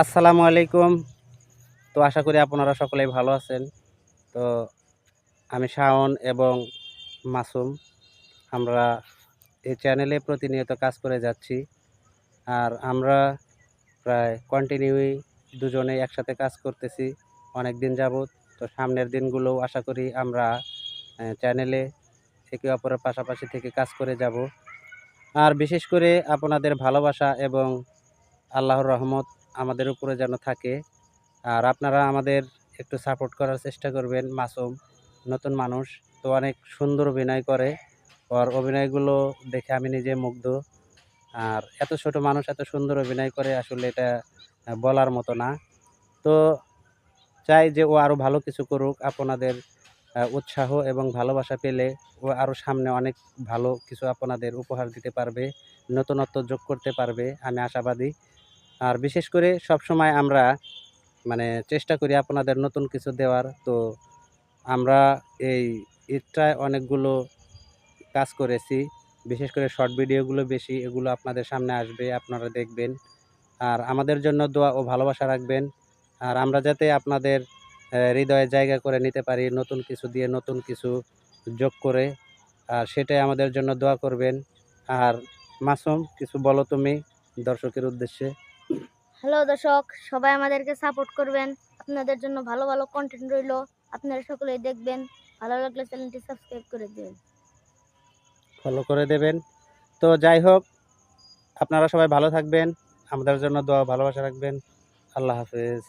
আসসালামু আলাইকুম। তো আশা করি আপনারা সকলেই ভালো আছেন। তো আমি শাওন এবং মাসুম আমরা এই চ্যানেলে প্রতিনিয়ত কাজ করে যাচ্ছি। আর আমরা প্রায় কন্টিনিউই দুজনেই একসাথে কাজ করতেছি অনেকদিন যাবৎ। তো সামনের দিনগুলোও আশা করি আমরা চ্যানেলে একে অপরের পাশাপাশি থেকে কাজ করে যাব। আর বিশেষ করে আপনাদের ভালোবাসা এবং আল্লাহর রহমত আমাদের উপরে যেন থাকে। আর আপনারা আমাদের একটু সাপোর্ট করার চেষ্টা করবেন। মাসুম নতুন মানুষ, তো অনেক সুন্দর অভিনয় করে। ওর অভিনয়গুলো দেখে আমি নিজে মুগ্ধ। আর এত ছোট মানুষ এত সুন্দর অভিনয় করে, আসলে এটা বলার মতো না। তো চাই যে ও আরও ভালো কিছু করুক। আপনাদের উৎসাহ এবং ভালোবাসা পেলে ও আরও সামনে অনেক ভালো কিছু আপনাদের উপহার দিতে পারবে, নতুনত্ব যোগ করতে পারবে, আমি আশাবাদী। আর বিশেষ করে সবসময় আমরা চেষ্টা করি আপনাদের নতুন কিছু দেওয়ার। তো আমরা এই ঈদটায় অনেকগুলো কাজ করেছি, বিশেষ করে শর্ট ভিডিওগুলো বেশি, এগুলো আপনাদের সামনে আসবে, আপনারা দেখবেন। আর আমাদের জন্য দোয়া ও ভালোবাসা রাখবেন। আর আমরা যাতে আপনাদের হৃদয়ে জায়গা করে নিতে পারি নতুন কিছু দিয়ে, নতুন কিছু যোগ করে। আর সেটাই আমাদের জন্য দোয়া করবেন। আর মাসুম, কিছু বলো তুমি দর্শকের উদ্দেশ্যে। হ্যালো দর্শক, সবাই আমাদেরকে সাপোর্ট করবেন। আপনাদের জন্য ভালো ভালো কন্টেন্ট রইলো, আপনারা সকলেই দেখবেন। ভালো লাগলে চ্যানেলটি সাবস্ক্রাইব করে দিবেন, ফলো করে দেবেন। তো যাই হোক, আপনারা সবাই ভালো থাকবেন, আমাদের জন্য দোয়া ভালোবাসা রাখবেন। আল্লাহ হাফেজ।